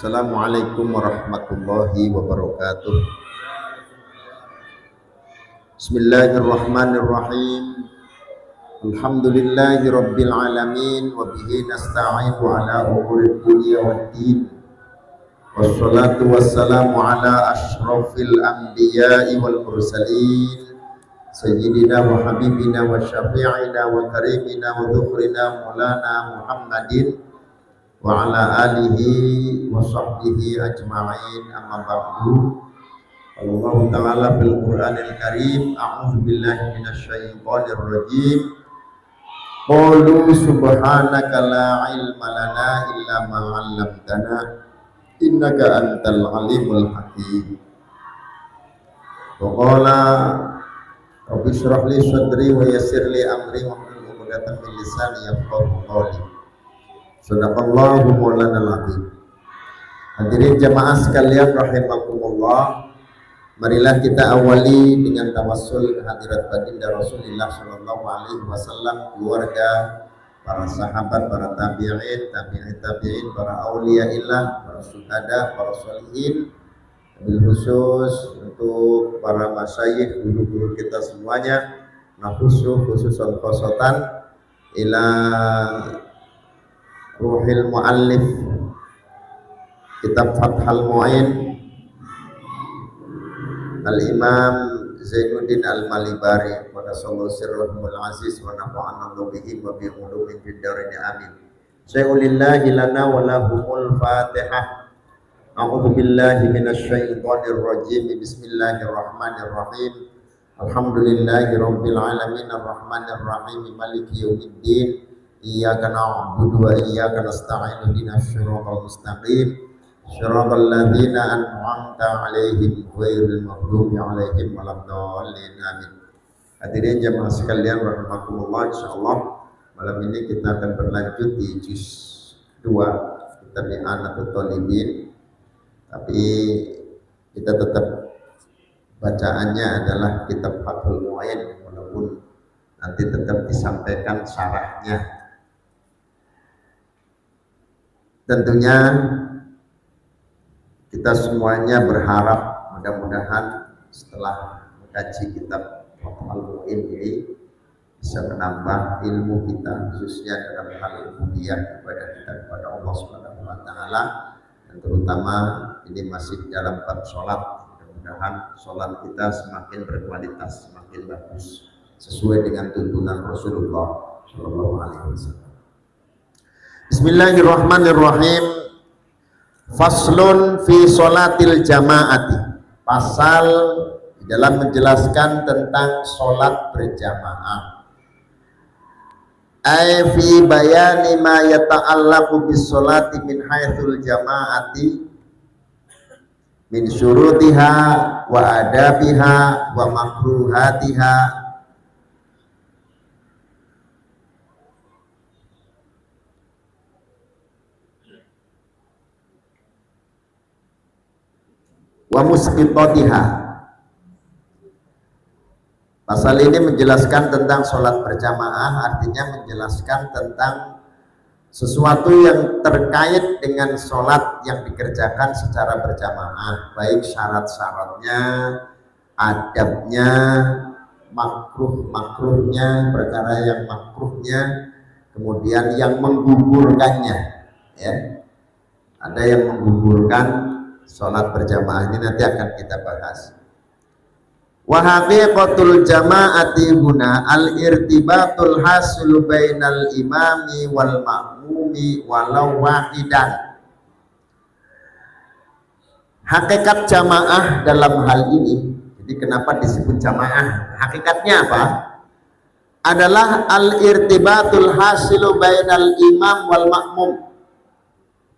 Assalamualaikum warahmatullahi wabarakatuh. Bismillahirrahmanirrahim. Alhamdulillahi rabbil alamin wa bihi nasta'inu ala umuri dunya waddin. Wassalatu wassalamu ala asyrafil anbiya'i wal mursalin sayyidina wa habibina wa syafi'ina wa karimina wa dhukhrina maulana Muhammadin wa ala alihi wa sahbihi ajma'in, amma ba'du. Allah ta'ala fil Qur'anil Karim, a'udzu billahi minasyaitonir rajim. Qalu subhanaka la ilma lana illa ma 'allamtana innaka antal alimul hakim. Wa qala rabbi shrah li sadri wa yassir li amri wahlul 'uqdatam min lisani yafqahu qawli. Sadaqallahu maulanal azim. Hadirin jamaah sekalian rahimakumullah, marilah kita awali dengan tawassul kehadirat baginda Rasulullah sallallahu alaihi wasallam, keluarga, para sahabat, para tabi'in, tabi'in, para auliyaillah, para syuhada, para sholihin, wabil khusus untuk para masyayikh, guru-guru kita semuanya, khususan khosotan ila Ruhil Mu'allif Kitab Fathul Mu'in Al-Imam Zainuddin Al-Malibari wa nasallahu sirrahul aziz wa nafa'ana bihi wa bi ulumin fid dharain amin. Syai'ulillahi lana wa lahumul Fatihah. A'udzu billahi minasyaitonir rajim. Bismillahirrahmanirrahim. Alhamdulillahi rabbil alamin arrahmanir rahim maliki yaumiddin. Iyyaka na'budu wa iyyaka nasta'in ihdinas siratal mustaqim siratal ladzina an'amta 'alaihim ghairil maghdubi 'alaihim waladdallin amin. Hadirin jamaah sekalian rahimakumullah, insyaallah malam ini kita akan berlanjut di juz 2 kitab I'anatul Talibin, tapi kita tetap bacaannya adalah kitab Fathul Mu'in walaupun nanti tetap disampaikan syarahnya. Tentunya kita semuanya berharap mudah-mudahan setelah mengkaji kitab Fathul Mu'in ini bisa menambah ilmu kita, khususnya dalam hal ilmuiyah kepada Allah Subhanahu wa taala, dan terutama ini masih dalam bab sholat. Mudah-mudahan sholat kita semakin berkualitas, semakin bagus sesuai dengan tuntunan Rasulullah Shallallahu Alaihi Wasallam. Bismillahirrahmanirrahim. Faslun fi sholatil jamaati. Pasal di dalam menjelaskan tentang sholat berjamaah. Ay fi bayani ma yata'allaqu bis sholati min haitsul jamaati min syurutiha wa adabiha wa makruhatiha wa musqitatiha. Pasal ini menjelaskan tentang sholat berjamaah, artinya menjelaskan tentang sesuatu yang terkait dengan sholat yang dikerjakan secara berjamaah, baik syarat-syaratnya, adabnya, makruhnya, perkara yang makruhnya, kemudian yang menggugurkannya, ya. Ada yang menggugurkan sholat berjamaah, ini nanti akan kita bahas. Wa haqiqatul jama'ati huna al-irtibatul hasil bainal imami wal ma'mumi walau wahidan. Hakikat jamaah dalam hal ini, jadi kenapa disebut jamaah? Hakikatnya apa? Adalah al-irtibatul hasil bainal imam wal ma'mum.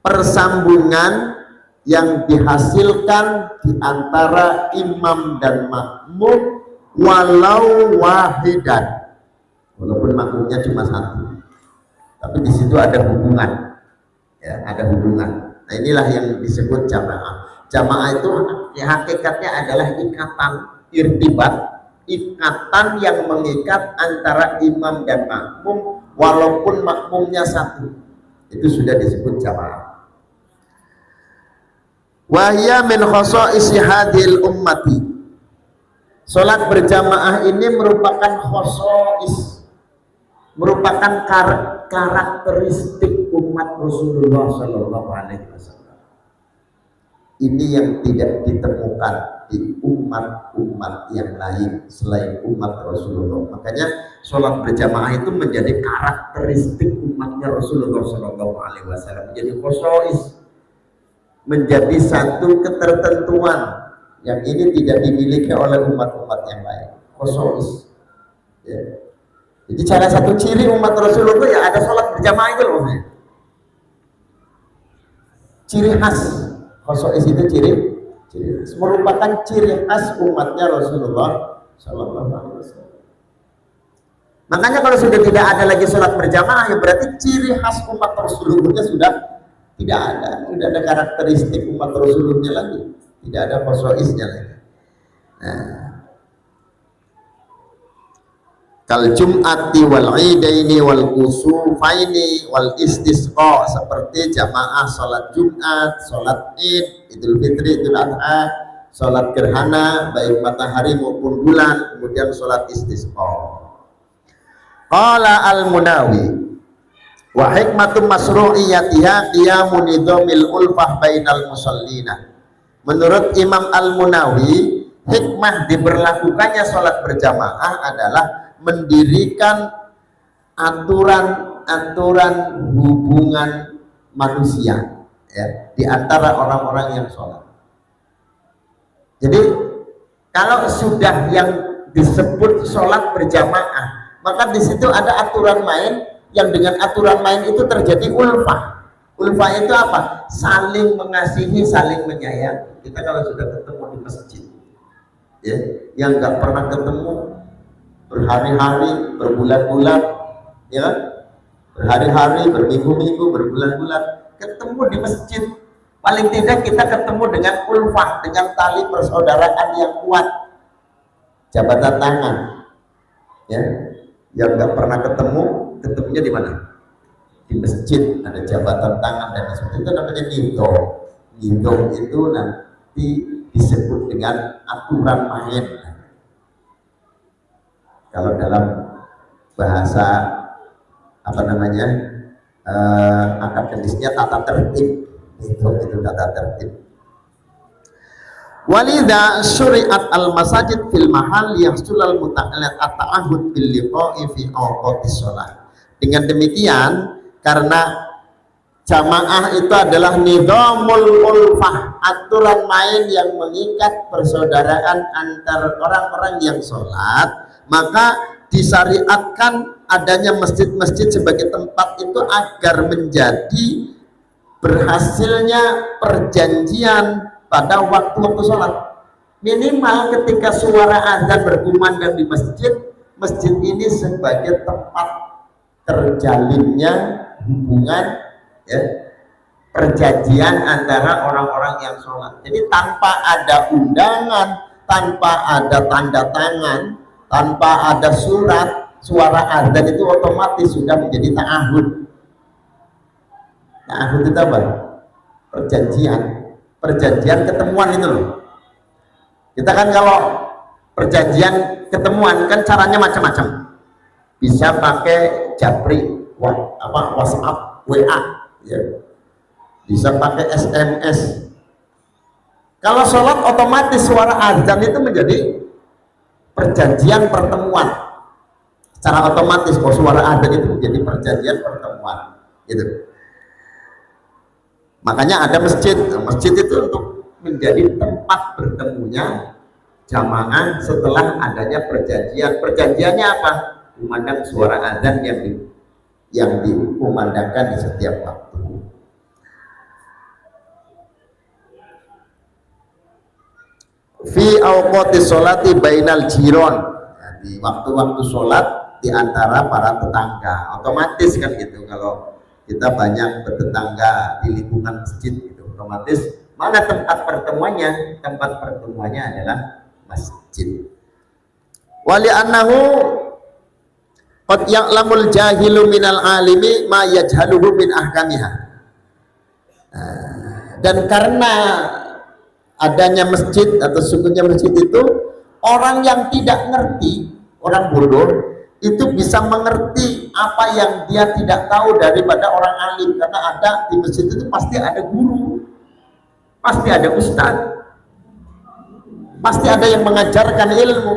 Persambungan yang dihasilkan di antara imam dan makmum walau wahidan, walaupun makmumnya cuma satu, tapi di situ ada hubungan, ya, ada hubungan. Nah, inilah yang disebut jamaah. Jamaah itu hakikatnya adalah ikatan, irtibat, ikatan yang mengikat antara imam dan makmum walaupun makmumnya satu, itu sudah disebut jamaah. Wa hiya min khosa'isi hadhil ummati. Salat berjamaah ini merupakan khosa'is, merupakan karakteristik umat Rasulullah sallallahu alaihi wasallam. Ini yang tidak ditemukan di umat-umat yang lain selain umat Rasulullah. Makanya sholat berjamaah itu menjadi karakteristik umatnya Rasulullah sallallahu alaihi wasallam. Menjadi khosois, menjadi satu ketertentuan yang ini tidak dimiliki oleh umat-umat yang lain. Khosois. Ya. Jadi salah satu ciri umat Rasulullah ya ada sholat berjamaah itu loh. Ciri khas khosois itu ciri khas, merupakan ciri khas umatnya Rasulullah Sallallahu Alaihi Wasallam. Makanya kalau sudah tidak ada lagi sholat berjamaah ya berarti ciri khas umat Rasulullah sudah tidak ada, tidak ada karakteristik umat Rasulullah lagi, tidak ada khosoisnya lagi. Nah, kal jum'ati wal idaini wal kusufaini wal istisqa, seperti jamaah salat Jumat, salat Id, Idul Fitri, Idul Adha, salat gerhana baik matahari maupun bulan, kemudian salat istisqa. Qala al-Munawi wa hikmatu masru'iyatiha qiyamu nidhamil ulfah bainal musallina. Menurut Imam Al-Munawi, hikmah diberlakukannya salat berjamaah adalah mendirikan aturan-aturan hubungan manusia ya, di antara orang-orang yang sholat. Jadi kalau sudah yang disebut sholat berjamaah, maka di situ ada aturan main yang dengan aturan main itu terjadi ulfah. Ulfah itu apa? Saling mengasihi, saling menyayang. Kita kalau sudah ketemu di masjid ya, yang nggak pernah ketemu berhari-hari, berbulan-bulan, ya, berhari-hari, berminggu-minggu, berbulan-bulan, ketemu di masjid, paling tidak kita ketemu dengan ulfah, dengan tali persaudaraan yang kuat, jabatan tangan, ya, yang nggak pernah ketemu, ketemunya di mana? Di masjid, ada jabatan tangan dan sebagainya, itu namanya nidom. Nidom itu nanti disebut dengan aturan main. Kalau dalam bahasa apa namanya akademisnya tata tertib, itu tata tertib. Walidha syuri'at al-masajid fil mahal yahsul al-muta'allat at-ta'ahud bil liqa'i fi awqatis shalah. Dengan demikian, karena jamaah itu adalah nidhamul ulfah, aturan main yang mengikat persaudaraan antar orang-orang yang sholat, maka disyariatkan adanya masjid-masjid sebagai tempat itu agar menjadi berhasilnya perjanjian pada waktu-waktu sholat. Minimal ketika suara azan berkumandang di masjid, masjid ini sebagai tempat terjalinnya hubungan ya, perjanjian antara orang-orang yang sholat. Jadi tanpa ada undangan, tanpa ada tanda tangan, tanpa ada surat, suara azan itu otomatis sudah menjadi ta'ahud. Ta'ahud itu apa? Perjanjian ketemuan itu loh. Kita kan kalau perjanjian ketemuan kan caranya macam-macam. Bisa pakai japri, WhatsApp, WA, ya. Bisa pakai SMS. Kalau sholat otomatis suara azan itu menjadi perjanjian pertemuan. Secara otomatis kalau suara azan itu menjadi perjanjian pertemuan, gitu. Makanya ada masjid. Masjid itu untuk menjadi tempat bertemunya jamaah setelah adanya perjanjian. Perjanjiannya apa? Memandang suara azan yang dikumandangkan di setiap waktu. Fi awqatis sholati bainal jiron, di waktu-waktu sholat di antara para tetangga. Otomatis kan gitu, kalau kita banyak bertetangga di lingkungan masjid gitu, otomatis mana tempat pertemuannya? Tempat pertemuannya adalah masjid. Wali annahu qad ya'lamul jahilu minal alimi ma yajhaluhu min ahkamiha. Dan karena adanya masjid atau sungguhnya masjid itu, orang yang tidak ngerti, orang bodoh itu bisa mengerti apa yang dia tidak tahu daripada orang alim, karena ada di masjid itu pasti ada guru, pasti ada ustadz, pasti ada yang mengajarkan ilmu.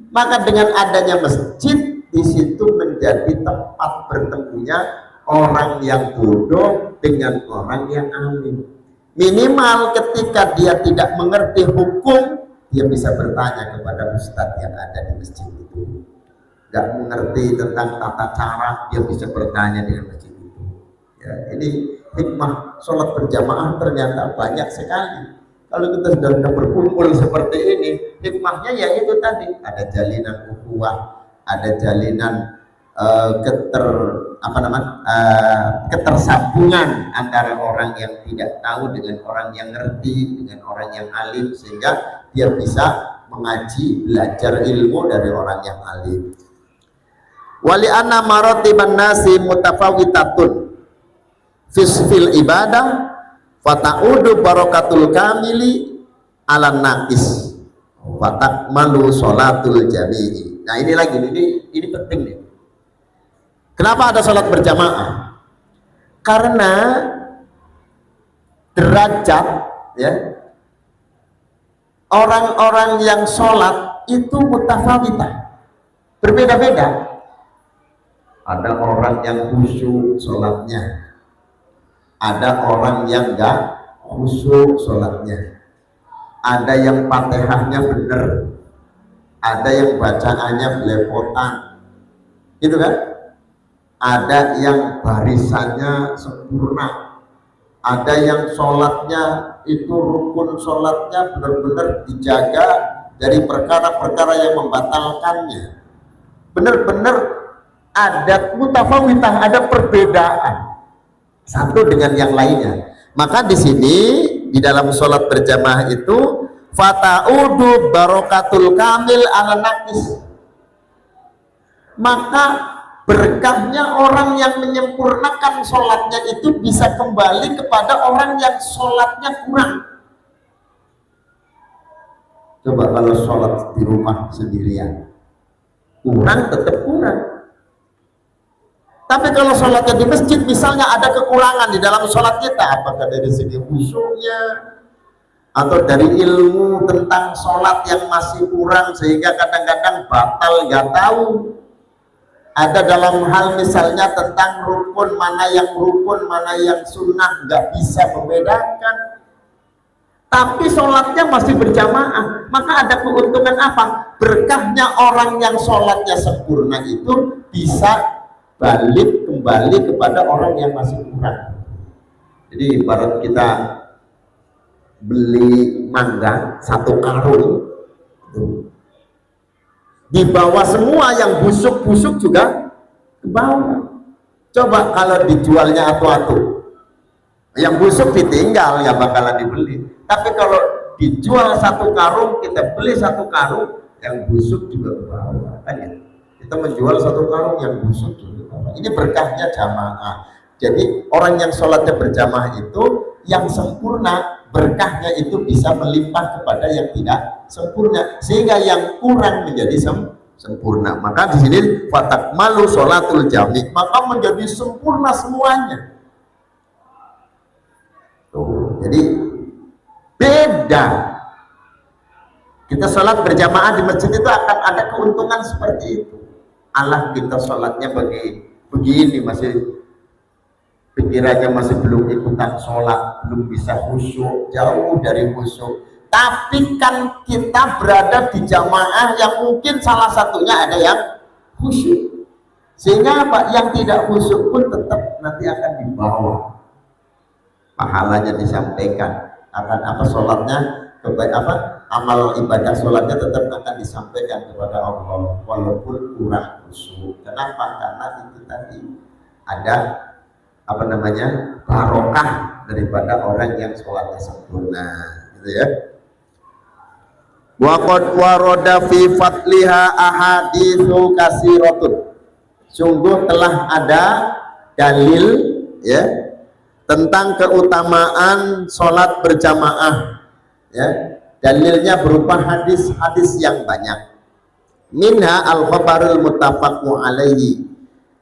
Maka dengan adanya masjid, di situ menjadi tempat bertemunya orang yang bodoh dengan orang yang alim. Minimal ketika dia tidak mengerti hukum, dia bisa bertanya kepada ustadz yang ada di masjid itu. Gak mengerti tentang tata cara, dia bisa bertanya dengan masjid itu. Ya, ini hikmah sholat berjamaah ternyata banyak sekali. Kalau kita sudah berkumpul seperti ini, hikmahnya ya itu tadi, ada jalinan ukhuwah, ada jalinan ketersambungan antara orang yang tidak tahu dengan orang yang ngerti, dengan orang yang alim, sehingga dia bisa mengaji, belajar ilmu dari orang yang alim. Wali anna maratiban nasi mutafawitatun fil ibadah fata'udu barakatul kamili ala naqis fatakmalu sholatul jami'i. Nah ini lagi, ini penting nih. Kenapa ada sholat berjamaah? Karena derajat ya orang-orang yang sholat itu mutafawitah, berbeda-beda. Ada orang yang khusyuk sholatnya, ada orang yang enggak khusyuk sholatnya, ada yang fatihahnya benar, ada yang bacaannya belepotan, gitu kan? Ada yang barisannya sempurna, ada yang sholatnya itu rukun sholatnya benar-benar dijaga dari perkara-perkara yang membatalkannya. Benar-benar ada mutafawitah, ada perbedaan satu dengan yang lainnya. Maka di sini di dalam sholat berjamaah itu fata'udu barokatul kamil ala naqis, maka berkahnya orang yang menyempurnakan sholatnya itu bisa kembali kepada orang yang sholatnya kurang. Coba kalau sholat di rumah sendirian kurang, tetap kurang. Tapi kalau sholatnya di masjid, misalnya ada kekurangan di dalam sholat kita, apakah dari segi khusyuknya atau dari ilmu tentang sholat yang masih kurang sehingga kadang-kadang batal nggak tahu. Ada dalam hal misalnya tentang rukun, mana yang rukun, mana yang sunnah, nggak bisa membedakan. Tapi sholatnya masih berjamaah, maka ada keuntungan apa? Berkahnya orang yang sholatnya sempurna itu bisa balik kembali kepada orang yang masih kurang. Jadi ibarat kita beli mangga satu karung, di bawah semua, yang busuk-busuk juga ke bawah. Coba kalau dijualnya atu-atu, yang busuk ditinggal, ya bakalan dibeli. Tapi kalau dijual satu karung, kita beli satu karung, yang busuk juga ke bawah, kan ya? Kita menjual satu karung, yang busuk juga ke bawah. Ini berkahnya jamaah. Jadi orang yang sholatnya berjamaah itu yang sempurna, berkahnya itu bisa melimpah kepada yang tidak sempurna, sehingga yang kurang menjadi sempurna. Maka di sini fatakmalu sholatul jami', maka menjadi sempurna semuanya. Tuh, jadi beda. Kita sholat berjamaah di masjid itu akan ada keuntungan seperti itu. Allah, kita sholatnya begini, masih pikirannya masih belum ikutan sholat, belum bisa khusyuk, jauh dari khusyuk. Tapi kan kita berada di jamaah yang mungkin salah satunya ada yang khusyuk, sehingga apa? Yang tidak khusyuk pun tetap nanti akan dibawa, pahalanya disampaikan, akan apa sholatnya, amal ibadah sholatnya tetap akan disampaikan kepada Allah walaupun kurang khusyuk. Kenapa? Karena itu tadi ada barokah daripada orang yang sholatnya sempurna, gitu ya. Wa qad warada fi fatliha ahaditsu katsiratun. Sungguh telah ada dalil ya tentang keutamaan sholat berjamaah Ya, dalilnya berupa hadis-hadis yang banyak. Minha al-khabarul muttafaqu alaihi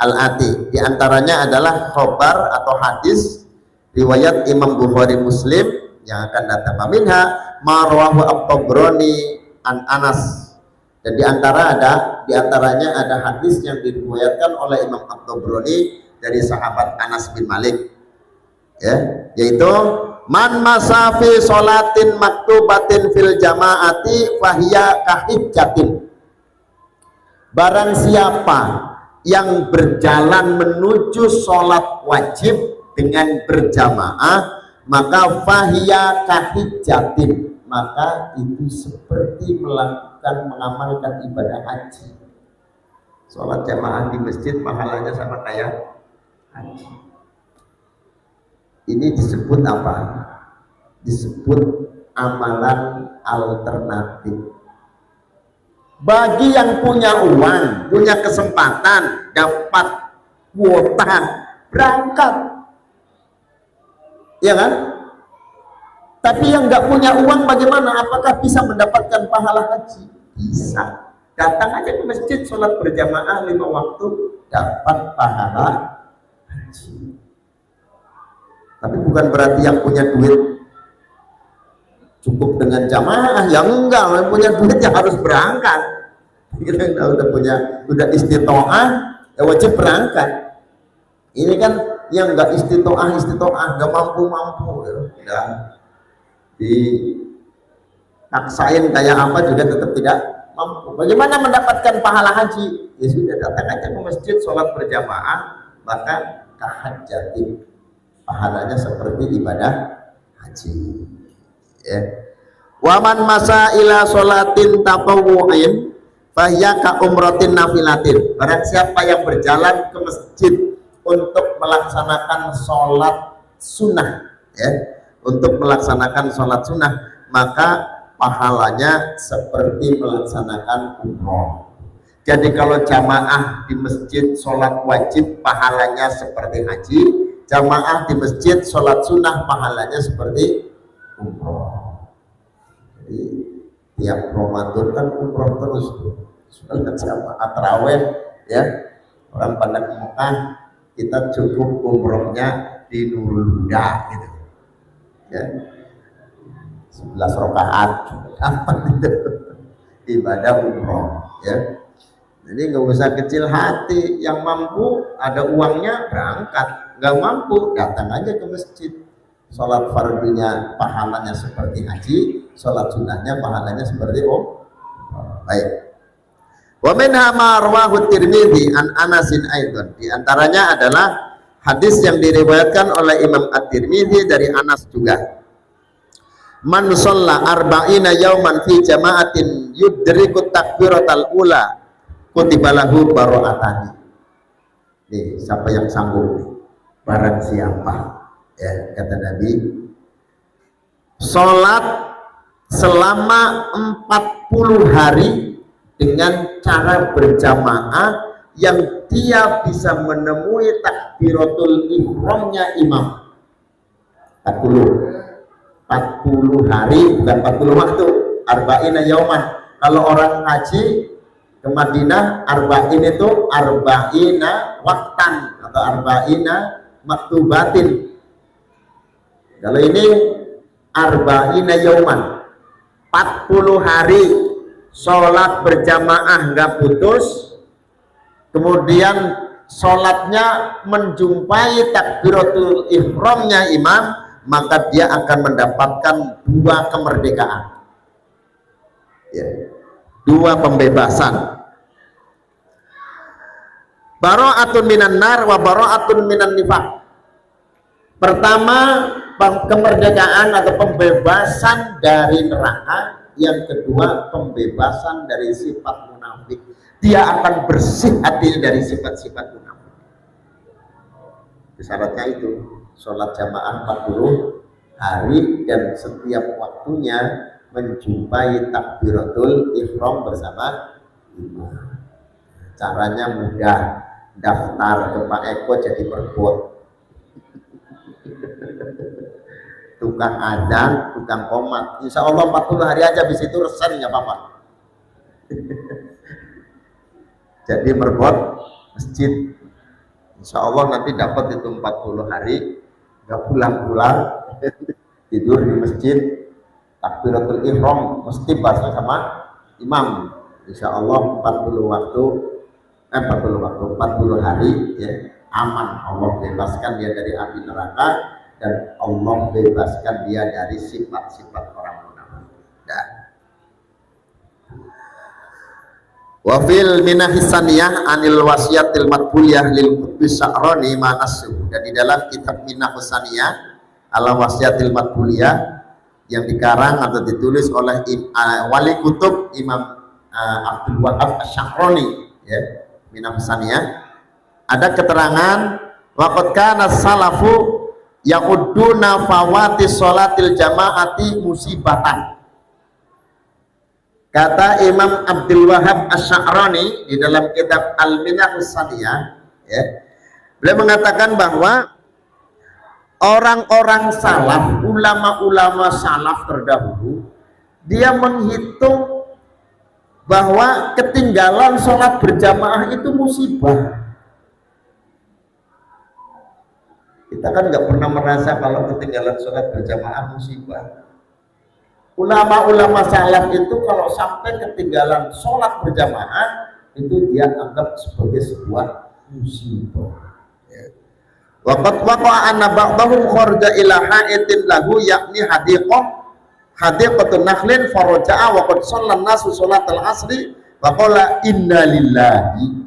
al-ati. Di antaranya adalah khabar atau hadis riwayat Imam Bukhari Muslim yang akan datang. Minha ma rawahu at-Tabrani an Anas. Dan di antaranya ada hadis yang diriwayatkan oleh Imam At-Tabrani dari sahabat Anas bin Malik. Ya, yaitu man masafi sholatin maktubatin fil jamaati fahiya kahijjatin. Barang siapa yang berjalan menuju sholat wajib dengan berjamaah, maka fahiya kahijjatin, maka itu seperti mengamalkan ibadah haji. Sholat jamaah di masjid pahalanya sama kayak haji. Ini disebut apa? Disebut amalan alternatif. Bagi yang punya uang, punya kesempatan, dapat kuota, berangkat, ya kan? Tapi yang nggak punya uang bagaimana? Apakah bisa mendapatkan pahala haji? Bisa. Datang aja ke masjid, sholat berjamaah 5 waktu, dapat pahala haji. Tapi bukan berarti yang punya duit cukup dengan jamaah, yang enggak, yang punya duit yang harus berangkat. Kita udah istitoah, ya wajib berangkat. Ini kan yang enggak istitoah, enggak mampu, ya. Dipaksain kayak apa juga tetap tidak mampu. Bagaimana mendapatkan pahala haji? Ya sudah, datang aja ke masjid, sholat berjamaah, maka kahajjatin, pahalanya seperti ibadah haji. Ya. Waman masa ila sholatin tatawwu'in fahiya ka umratin nafilatin. Barang siapa yang berjalan ke masjid untuk melaksanakan sholat sunnah, ya, untuk melaksanakan sholat sunnah, maka pahalanya seperti melaksanakan umroh. Jadi kalau jamaah di masjid sholat wajib pahalanya seperti haji, jamaah di masjid sholat sunnah pahalanya seperti umroh. Jadi tiap Ramadan kan umroh terus tuh. Sholat jamaah tarawih, ya, orang pada ke Mekah, kita cukup umrohnya di Nurul Huda gitu, ya, 11 rakaat apa itu ibadah umroh, ya. Jadi nggak usah kecil hati, yang mampu ada uangnya berangkat, nggak mampu datang aja ke masjid. Sholat fardunya pahalanya seperti haji, sholat sunnahnya pahalanya seperti baik. Wa minha ma rawahu Tirmidzi an Anasin aidan. Di antaranya adalah hadis yang diriwayatkan oleh Imam At-Tirmidzi dari Anas juga. Man shalla arba'ina yauman fi jama'atin yudriku takbiratal ula kutiba lahu bara'atani. Nih, siapa yang sanggup nih? Barang siapa, ya, kata Nabi, sholat selama 40 hari dengan cara berjamaah yang dia bisa menemui takbiratul ihramnya imam. 40 hari, bukan 40 waktu, arba'ina yauman. Kalau orang haji ke Madinah, arba'in itu arba'ina waktan atau arba'ina maktubatin. Kalau ini arba'ina yauman, 40 hari sholat berjamaah nggak putus, kemudian sholatnya menjumpai takbiratul ihramnya imam, maka dia akan mendapatkan 2 kemerdekaan, ya, 2 pembebasan. Bara'atun minan nar wa bara'atun minan nifaq. Pertama, kemerdekaan atau pembebasan dari neraka. Yang kedua, pembebasan dari sifat munafik. Dia akan bersih hati dari sifat-sifat munafik. Syaratnya itu sholat jamaah 40 hari dan setiap waktunya menjumpai takbiratul ihram bersama imam. Caranya mudah, daftar ke Pak Eko jadi perbot. tukang azan, tukang komat. Insya Allah 40 hari aja habis itu resign nggak apa-apa. Jadi berbuat masjid, insya Allah nanti dapat itu 40 hari, nggak pulang-pulang, tidur di masjid, takbiratul ihram mesti bareng sama imam. Insya Allah 40 hari ya, aman. Allah bebaskan dia dari api neraka dan Allah bebaskan dia dari sifat-sifat orang munafik. Nah. Wa fil minahis saniyah anil wasiyatil matbuliyah lil qutbi Sya'rani manasu. Dan di dalam kitab Minahus Saniyah ala wasiyatil matbuliyah yang dikarang atau ditulis oleh wali kutub Imam Abdul Wahab Asy-Sya'rani ya, Minahus Saniyah, ada keterangan waqad kana salafu yaqudduna fawati sholatil jamaati musibatan. Kata Imam Abdul Wahab Asy-Sya'rani di dalam kitab Al-Minahus Saniyah ya, beliau mengatakan bahwa orang-orang salaf, ulama-ulama salaf terdahulu, dia menghitung bahwa ketinggalan sholat berjamaah itu musibah. Kita kan nggak pernah merasa kalau ketinggalan sholat berjamaah musibah. Ulama-ulama salaf itu kalau sampai ketinggalan sholat berjamaah itu dia anggap sebagai sebuah musibah. Waqad waqa'a anna ba'dahum kharaja ila ha'itin lahu yakni hadiqatun nakhlin faraja'a wa qad shalla an-nasu sholatal asri wa qala inna lillahi.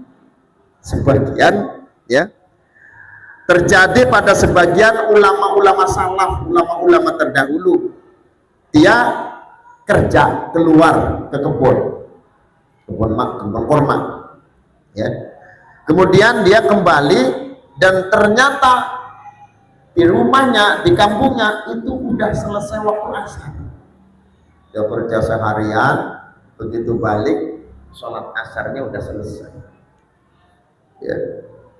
Sebagian ya terjadi pada sebagian ulama-ulama salaf, ulama-ulama terdahulu. Dia kerja keluar ke kebun kurma ya. Kemudian dia kembali dan ternyata di rumahnya, di kampungnya itu udah selesai waktu asar. Dia kerja seharian, begitu balik sholat asarnya udah selesai ya.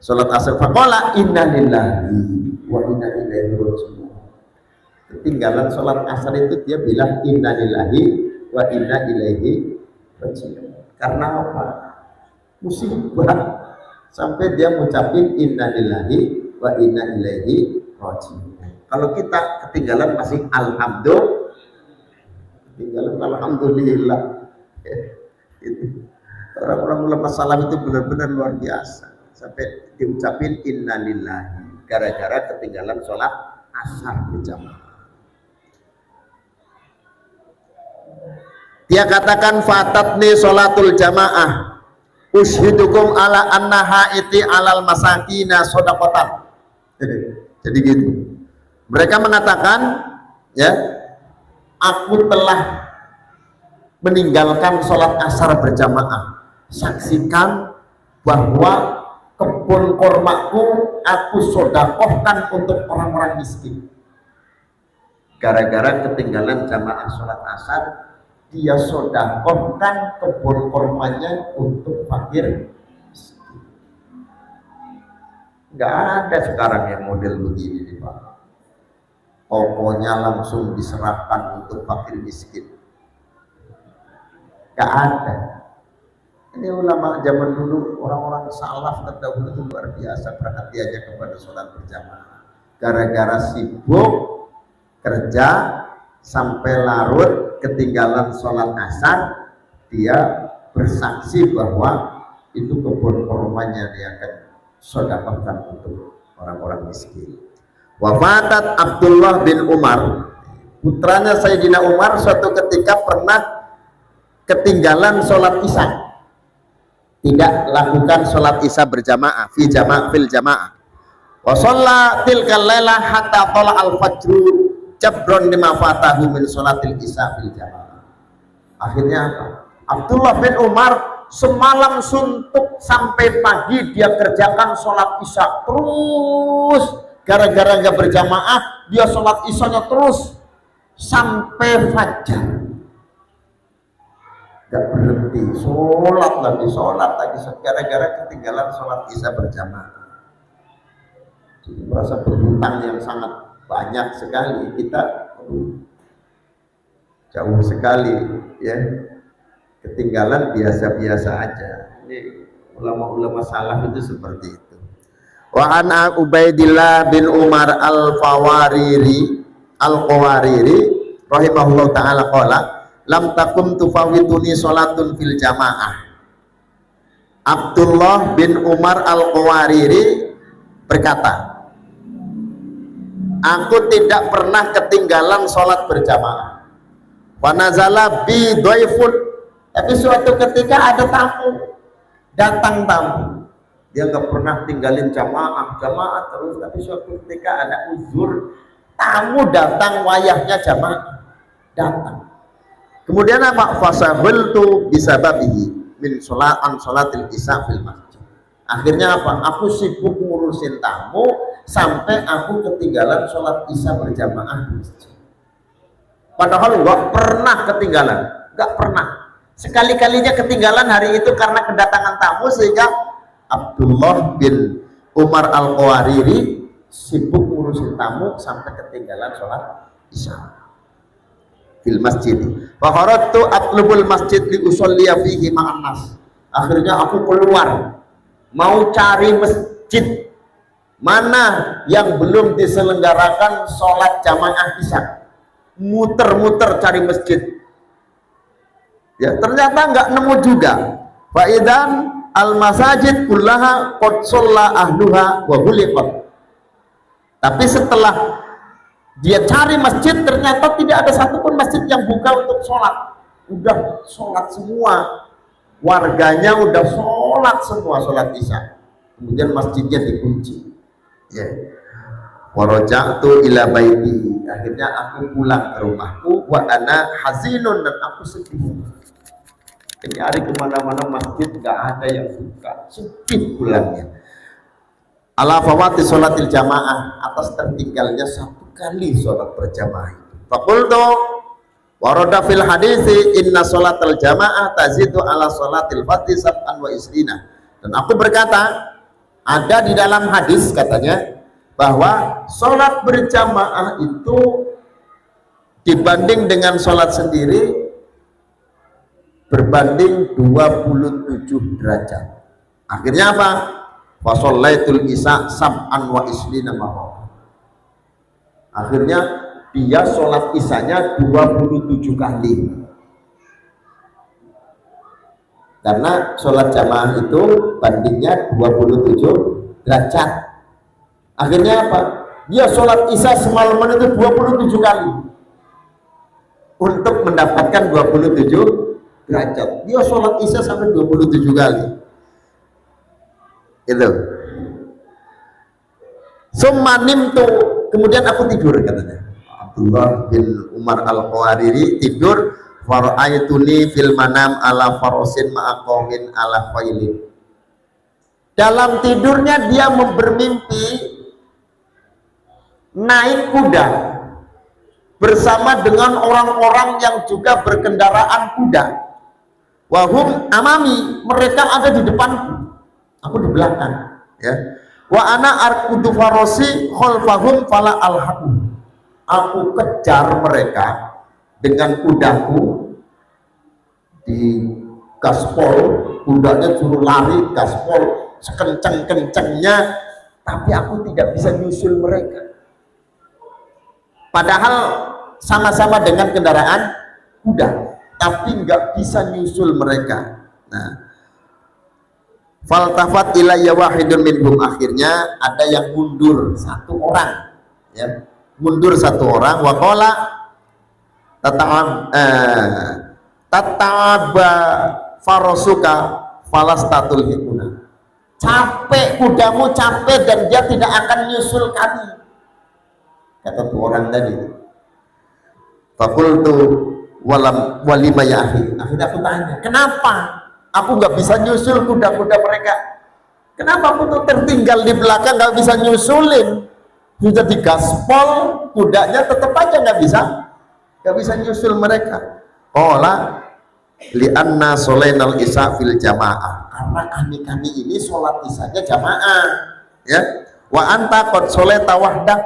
Sholat asar faqala inna lillahi wa inna ilaihi raji'un. Ketinggalan sholat asar itu dia bilang inna lillahi wa inna ilaihi raji'un. Karena apa? Musibah. Sampai dia mengucapin inna lillahi wa inna ilaihi raji'un. Kalau kita ketinggalan masih alhamdulillah ya, itu. Orang-orang ulama salaf itu benar-benar luar biasa. Sampai diucapin inna lillahi gara-gara ketinggalan sholat asar berjamaah. Dia katakan fatatni sholatul jamaah ushidukum ala annaha iti alal masakina shadaqatan. Jadi gitu. Mereka mengatakan ya, aku telah meninggalkan sholat asar berjamaah. Saksikan bahwa kebun kormaku aku sodakohkan untuk orang-orang miskin. Gara-gara ketinggalan jamaah sholat asar, dia sodakohkan kebun kormanya untuk fakir miskin. Nggak ada sekarang yang model begini nih Pak. Pokoknya langsung diserahkan untuk fakir miskin. Nggak ada. Ini ulama zaman dulu, orang-orang salaf terdahulu itu luar biasa perhatiannya kepada sholat berjamaah. Gara-gara sibuk kerja sampai larut ketinggalan sholat asar, dia bersaksi bahwa itu kebun kurmanya dia akan sedekahkan untuk orang-orang miskin. Wafatat Abdullah bin Umar, putranya Sayyidina Umar, suatu ketika pernah ketinggalan sholat isya, tidak lakukan sholat isya berjamaah fil jamaah. Wa shalla tilkal lailah hatta tala al-fajru jabron lima fatahu min sholatil isya fil jamaah. Akhirnya apa? Abdullah bin Umar semalam suntuk sampai pagi dia kerjakan sholat isya terus. Gara-gara nggak berjamaah, dia sholat isyanya terus sampai fajar. Gak berhenti, sholat lagi gara-gara ketinggalan sholat isya berjamaah. Jadi merasa berhutang yang sangat banyak sekali kita jauh sekali ya, ketinggalan biasa-biasa aja. Ini ulama-ulama salaf itu seperti itu. Wa an Ubaidillah bin Umar al-Qawariri rahimahullah taala qala lam takum tufawituni salatun fil jamaah. Abdullah bin Umar al-Qawariri berkata, aku tidak pernah ketinggalan sholat berjamaah. Wa nazala bi dhaifun, tapi suatu ketika ada tamu, datang tamu, dia nggak pernah tinggalin jamaah terus, tapi suatu ketika ada uzur, tamu datang, wayahnya jamaah datang. Kemudian apa? Fasabultu bisababihi min sholatil isya fil masjid. Akhirnya apa? Aku sibuk ngurusin tamu sampai aku ketinggalan sholat isya berjamaah di masjid. Padahal nggak pernah ketinggalan, nggak pernah. Sekali-kalinya ketinggalan hari itu karena kedatangan tamu, sehingga Abdullah bin Umar al-Qawariri sibuk ngurusin tamu sampai ketinggalan sholat isya fil masjid. Fa kharajtu atlubul masjid li usolliya fihi ma'an nas. Akhirnya aku keluar mau cari masjid mana yang belum diselenggarakan sholat jamaah isya. Muter-muter cari masjid, ya ternyata nggak nemu juga. Fa'idan al masajid kullaha qad shalla ahluha wa ghuliqat. Tapi setelah dia cari masjid, ternyata tidak ada satupun masjid yang buka untuk sholat. Udah sholat semua, warganya udah sholat semua, sholat isya. Kemudian masjidnya dikunci. Ya. Waraja'tu ila baiti. Akhirnya aku pulang ke rumahku. Wa ana hazinun, dan aku sedih. Nyari kemana-mana masjid nggak ada yang buka, sedih pulangnya. Ala fawati sholatil jamaah, atas tertinggalnya satu kali sholat berjamaah itu. Faqultu warada fil hadisi inna sholatal jamaah tazidu ala sholatil fati sab'an wa isrina. Dan aku berkata, ada di dalam hadis katanya bahwa sholat berjamaah itu dibanding dengan sholat sendiri berbanding 27 derajat. Akhirnya apa? Fashollaitul isya sab'an wa isrina marrah. Akhirnya dia sholat isyanya 27 kali. Karena sholat jamaah itu bandingnya 27 derajat. Akhirnya apa? Dia sholat isya semalaman itu 27 kali untuk mendapatkan 27 derajat. Dia sholat isya sampai 27 kali. Itu. Summa nimtu, kemudian aku tidur katanya. Abdullah bin Umar al-Qawariri tidur. Fara'aituni fil manam ala farosin ma'aqawin ala failin. Dalam tidurnya dia bermimpi naik kuda bersama dengan orang-orang yang juga berkendaraan kuda. Wahum amami, mereka ada di depanku, aku di belakang. Ya. Wa ana arkudu farosi khalfahum fala alhaqu. Aku kejar mereka dengan kudaku di gaspol, kudanya suruh lari gaspol sekenceng-kencengnya, tapi aku tidak bisa nyusul mereka. Padahal sama-sama dengan kendaraan kuda, tapi nggak bisa nyusul mereka. Nah, faltafat ilayya wahidun minhum, akhirnya ada yang mundur satu orang, ya, mundur satu orang. Wa qala tataba farasuka falastatul hikuna. Capek kudamu, capek, dan dia tidak akan nyusul kami, kata tuh orang tadi. Fakultu walima ya akhi. Akhirnya aku tanya, kenapa aku nggak bisa nyusul kuda-kuda mereka? Kenapa aku tuh tertinggal di belakang, nggak bisa nyusulin? Sudah digaspol, kudanya tetap aja nggak bisa nyusul mereka. Qala li'anna sholainal isya fil jamaah, karena kami ini sholat isyanya jamaah, ya. Wa anta qad sholaita wahdak,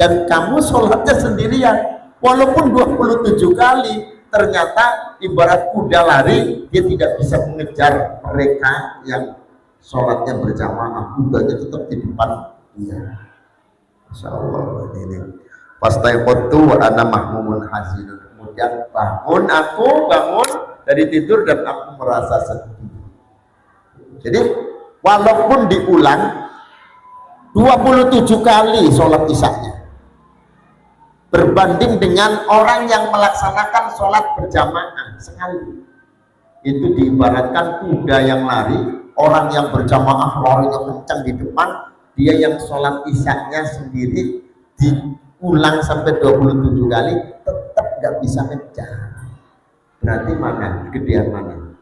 dan kamu sholatnya sendirian, walaupun 27 kali, ternyata ibarat kuda lari, dia tidak bisa mengejar mereka yang sholatnya berjamaah, kudanya tetap di depan dia. Masya Allah, ini fastaiqadtu wa ana mahmumun hazinun. Kemudian bangun dari tidur dan aku merasa sedih. Jadi walaupun diulang 27 kali sholat isya-nya, berbanding dengan orang yang melaksanakan sholat berjamaah sekali, itu diibaratkan kuda yang lari, orang yang berjamaah larinya kencang di depan, dia yang sholat isya-nya sendiri diulang sampai 27 kali tetap gak bisa ngejar. Berarti mana? Gedean mana?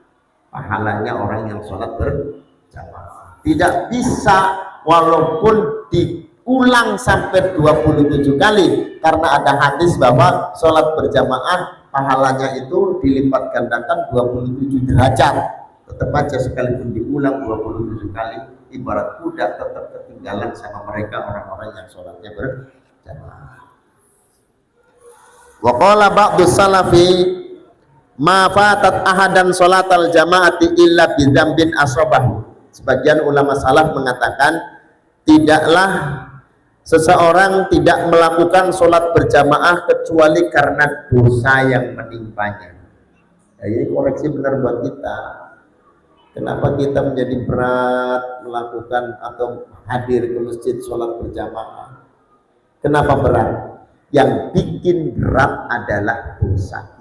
Pahalanya orang yang sholat berjamaah. Tidak bisa walaupun diulang sampai 27 kali, karena ada hadis bahwa sholat berjamaah pahalanya itu dilipat gandakan 27 derajat. Tetap aja sekalipun diulang 27 kali, ibarat kuda tetap ketinggalan sama mereka orang-orang yang sholatnya berjamaah. Wa qala ba'du salafi ma fatat ahadan sholatal jamaati illa bidzambin asabahu. Sebagian ulama salaf mengatakan tidaklah seseorang tidak melakukan sholat berjamaah kecuali karena dosa yang menimpanya. Ya, ini koreksi benar buat kita. Kenapa kita menjadi berat melakukan atau hadir ke masjid sholat berjamaah? Kenapa berat? Yang bikin berat adalah dosa.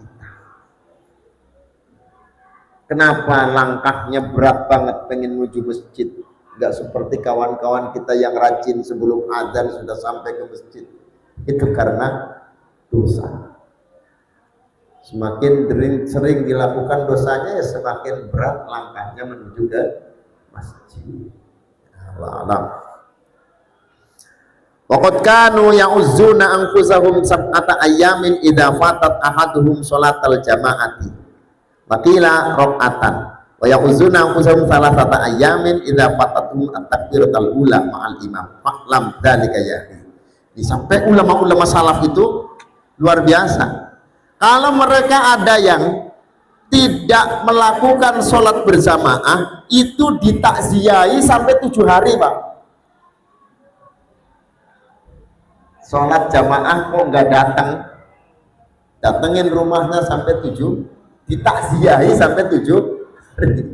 Kenapa langkahnya berat banget pengen menuju masjid? Nggak seperti kawan-kawan kita yang rajin sebelum azan sudah sampai ke masjid. Itu karena dosa. Semakin sering dilakukan dosanya, ya semakin berat langkahnya menuju ke masjid. Allah. Waqad kanu ya'uzzuna anfusahum sab'ata ayyamin idza fatat ahaduhum sholatal jama'ati. Waqila raq'atan wa ya'uzzuna anfusahum thalathata ayyamin idza fatatuhum at-takbiratul ula ma'al imam. Fa'lam dzalika ya. Sampai ulama-ulama salaf itu luar biasa. Kalau mereka ada yang tidak melakukan sholat berjamaah, itu ditakziahi sampai 7 hari, Pak. Sholat jamaah kok nggak datengin rumahnya sampai 7, ditakziahi sampai 7 hari.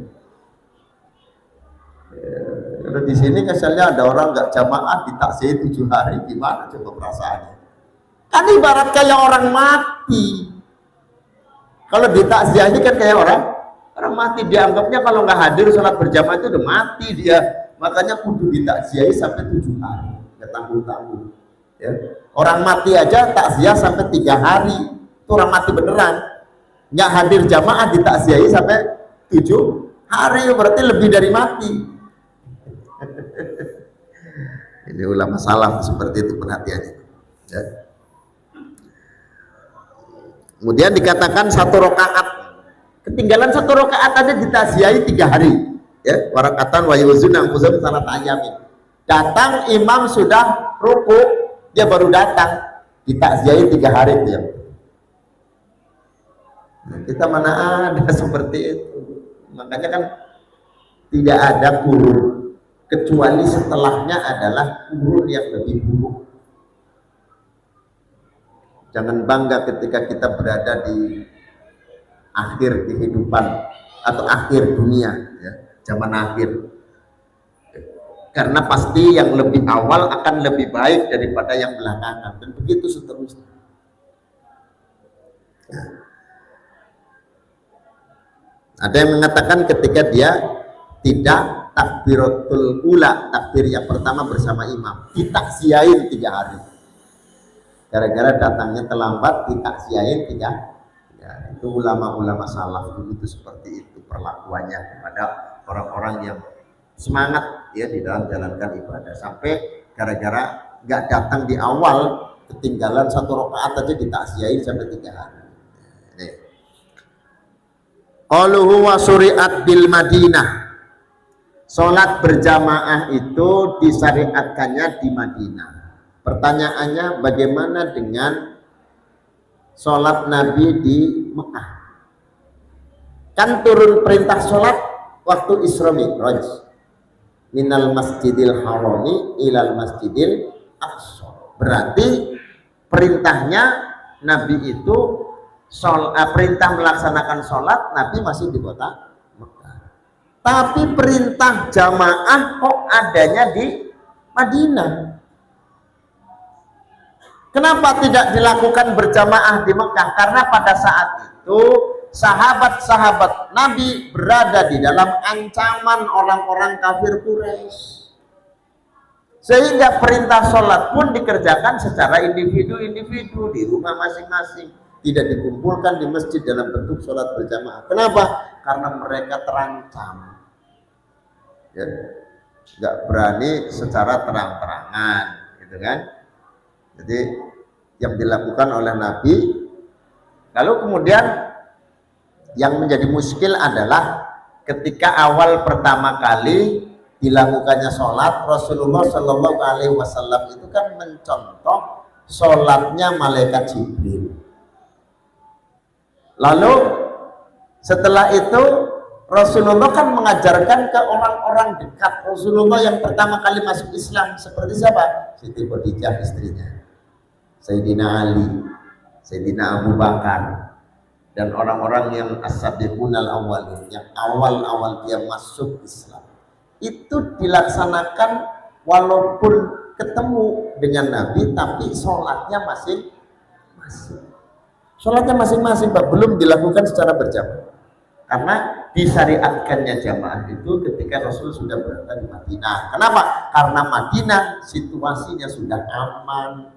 Di sini kesannya ada orang nggak jamaah ditakziahi 7 hari, gimana coba perasaannya? Kan ibarat kayak orang mati. Kalau ditakziahi kan kayak orang mati, dianggapnya kalau nggak hadir sholat berjamaah itu udah mati dia. Makanya kudu ditakziahi sampai 7 hari, nggak tanggung-tanggung. Ya. Orang mati aja takziah sampai 3 hari, itu orang mati beneran. Nggak hadir jamaah ditakziahi sampai 7 hari, berarti lebih dari mati. Ini ulama salaf seperti itu perhatiannya. Ya. Kemudian dikatakan 1 rakaat, ketinggalan 1 rakaat aja ditakziahi 3 hari. Ya, warakatan wa yuzuna anfusahum salat ayamin. Datang imam sudah ruku, dia baru datang, ditakziahi 3 hari dia. Nah, kita mana ada seperti itu. Makanya kan tidak ada kurun, kecuali setelahnya adalah kurun yang lebih buruk. Jangan bangga ketika kita berada di akhir kehidupan atau akhir dunia, ya, zaman akhir. Karena pasti yang lebih awal akan lebih baik daripada yang belakangan, dan begitu seterusnya. Nah, ada yang mengatakan ketika dia tidak takbiratul ula, takbir yang pertama bersama imam, ditakziahin 3 hari. Gara-gara datangnya terlambat, ditakziahin 3 hari. Itu ulama-ulama salaf dulu itu seperti itu perlakuannya kepada orang-orang yang semangat ya di dalam jalankan ibadah, sampai gara-gara nggak datang di awal, ketinggalan 1 rakaat aja ditakziahin sampai 3 hari. Qaluhu wa syuri'at bil Madinah. Salat berjamaah itu disyariatkannya di Madinah. Pertanyaannya, bagaimana dengan sholat Nabi di Mekah? Kan turun perintah sholat waktu Isra Mi'raj, minal masjidil harami ilal masjidil aqsa. Berarti perintahnya Nabi itu perintah melaksanakan sholat Nabi masih di kota Mekah. Tapi perintah jamaah kok adanya di Madinah. Kenapa tidak dilakukan berjamaah di Mekah? Karena pada saat itu sahabat-sahabat Nabi berada di dalam ancaman orang-orang kafir Quraisy. Sehingga perintah sholat pun dikerjakan secara individu-individu di rumah masing-masing. Tidak dikumpulkan di masjid dalam bentuk sholat berjamaah. Kenapa? Karena mereka terancam. Ya, nggak berani secara terang-terangan, gitu kan? Jadi yang dilakukan oleh Nabi. Lalu kemudian yang menjadi muskil adalah ketika awal pertama kali dilakukannya sholat, Rasulullah Shallallahu Alaihi Wasallam itu kan mencontoh sholatnya malaikat Jibril. Lalu setelah itu Rasulullah kan mengajarkan ke orang-orang dekat Rasulullah yang pertama kali masuk Islam, seperti siapa? Siti Khadijah istrinya, Sayyidina Ali, Sayyidina Abu Bakar, dan orang-orang yang as-sabiqunal awwalin, yang awal-awal dia masuk Islam. Itu dilaksanakan walaupun ketemu dengan Nabi, tapi sholatnya masing-masing. Sholatnya masing-masing, Pak, belum dilakukan secara berjamaah. Karena disyariatkannya jamaah itu ketika Rasul sudah berada di Madinah. Kenapa? Karena Madinah situasinya sudah aman,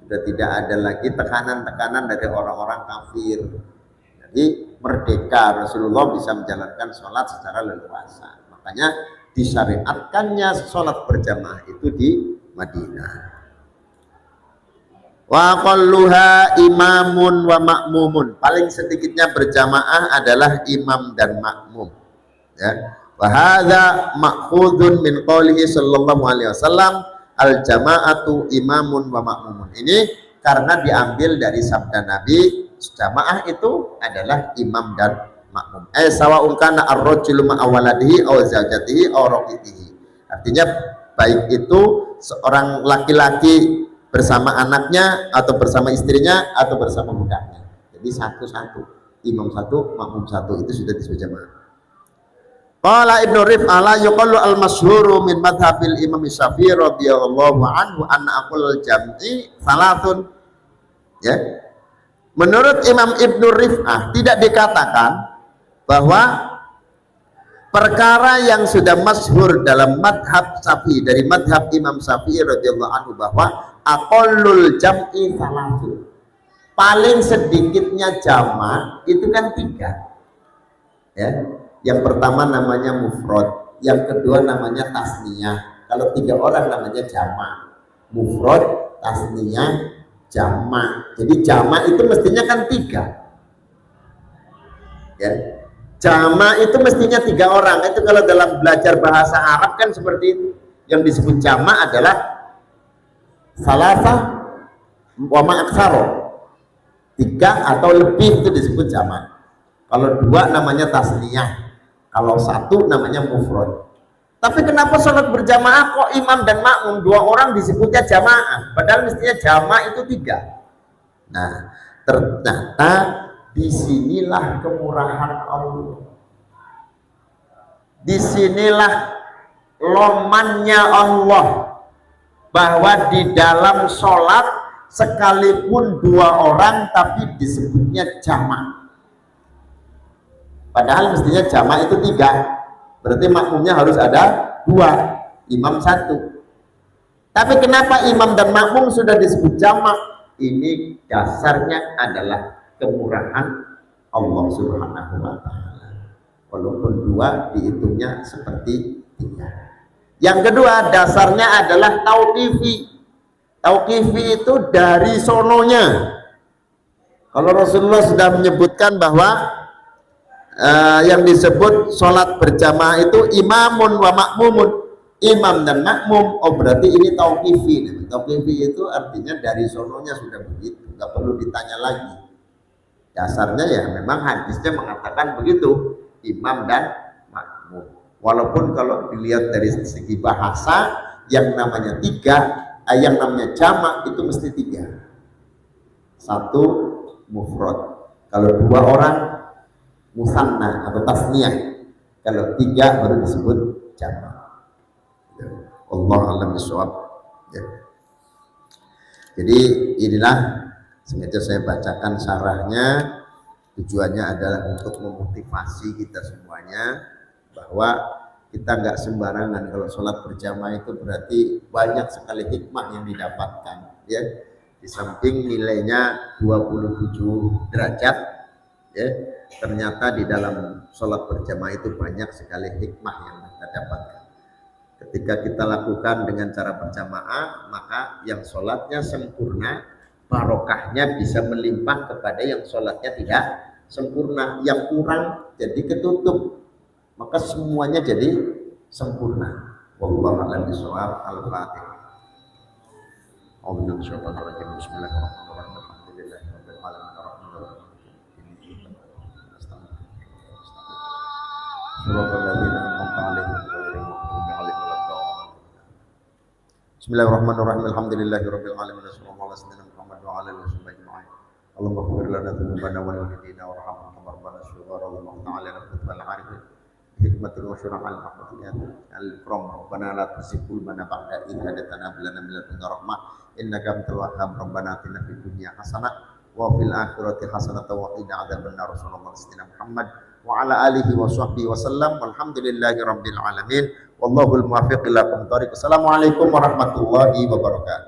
sudah tidak ada lagi tekanan-tekanan dari orang-orang kafir. Jadi merdeka, Rasulullah bisa menjalankan sholat secara leluasa. Makanya disyariatkannya sholat berjamaah itu di Madinah. Wa qalluha imamun wa makmumun. Paling sedikitnya berjamaah adalah imam dan makmum. Ya. Wa hadza ma'khudun min qoulihi sallallahu alaihi wasallam al jama'atu imamun wa makmumun. Ini karena diambil dari sabda Nabi, jamaah itu adalah imam dan makmum. Sawa'un kana ar-rajulu ma'a waladihi aw zawjatihi aw raqitihi. Artinya baik itu seorang laki-laki bersama anaknya atau bersama istrinya atau bersama budaknya. Jadi satu-satu, imam satu, makmum satu, itu sudah disebut jamaah. Qala Ibnu Rif'ah la yuqallu al-masyhuru min madhabil Imam Syafi'i radhiyallahu anhu anna aqul jam'i salatun. Ya. Menurut Imam Ibnu Rif'ah tidak dikatakan bahwa perkara yang sudah masyhur dalam madhab Syafi'i, dari madhab Imam Syafi'i radhiyallahu anhu, bahwa aqallul jam'i salatun, paling sedikitnya jama' itu kan 3. Ya. Yang pertama namanya mufrad, yang kedua namanya tasniyah. Kalau 3 orang namanya jama', mufrad, tasniyah, jama'. Jadi jama' itu mestinya kan 3. Ya. Jama' itu mestinya 3 orang. Itu kalau dalam belajar bahasa Arab kan seperti itu. Yang disebut jama' adalah salasa wa ma'aksaro, 3 atau lebih itu disebut jama'. Kalau 2 namanya tasniyah, kalau 1 namanya mufrad. Tapi kenapa sholat berjamaah kok imam dan makmum 2 orang disebutnya jamaah, padahal mestinya jama' itu 3? Nah, ternyata disinilah kemurahan Allah, disinilah lomannya Allah, bahwa di dalam sholat sekalipun 2 orang tapi disebutnya jama'. Padahal mestinya jama' itu 3, berarti makmumnya harus ada 2, imam 1. Tapi kenapa imam dan makmum sudah disebut jama'? Ini dasarnya adalah kemurahan Allah Subhanahu wa ta'ala. Walaupun 2 dihitungnya seperti 3. Yang kedua, dasarnya adalah tauqifi. Tauqifi itu dari sononya. Kalau Rasulullah sudah menyebutkan bahwa yang disebut sholat berjamaah itu imamun wa makmumun, Imam dan makmum, oh berarti ini tauqifi. Tauqifi itu artinya dari sononya sudah begitu, nggak perlu ditanya lagi. Dasarnya ya memang hadisnya mengatakan begitu, imam dan makmum. Walaupun kalau dilihat dari segi bahasa, yang namanya tiga, yang namanya jamak itu mesti tiga. Satu mufrad. Kalau dua orang musanna atau tasniyah. Kalau tiga baru disebut jamak. Allah alam bisawab. Ya. Jadi inilah sengaja saya bacakan syarahnya, tujuannya adalah untuk memotivasi kita semuanya bahwa kita nggak sembarangan kalau sholat berjamaah itu berarti banyak sekali hikmah yang didapatkan, ya. Di samping nilainya 27 derajat, ya, ternyata di dalam sholat berjamaah itu banyak sekali hikmah yang kita dapatkan. Ketika kita lakukan dengan cara berjamaah, maka yang sholatnya sempurna, barokahnya bisa melimpah kepada yang sholatnya tidak sempurna. Yang kurang jadi ketutup, maka semuanya jadi sempurna. Wallahu a'lam bishawab. Al-Fatihah. Bismillahirrahmanirrahim. Alhamdulillahirabbil alamin. Wassallallahu ala sayyidina Muhammad wa ala alihi wasallam. Allahumma ighfir lana dzunubana wa walidina warhamna rabbana syuhara wa ta'ala rabbul alamin. Hikmatul wa syurahal rahmatiyat al-ikram rabbana la tuzigh qulubana ba'da idh hadaytana wa hab lana min ladunka rahmah innaka antal wahhab. Rabbana atina fid dunya hasanah wa fil akhirati hasanah wa qina adzabannar. Sallallahu alaihi Muhammad wa ala alihi wa sahbihi wasallam. Walhamdulillahi rabbil alamin. Wallahul muwaffiq ila aqwamit thoriq. Assalamualaikum warahmatullahi wabarakatuh.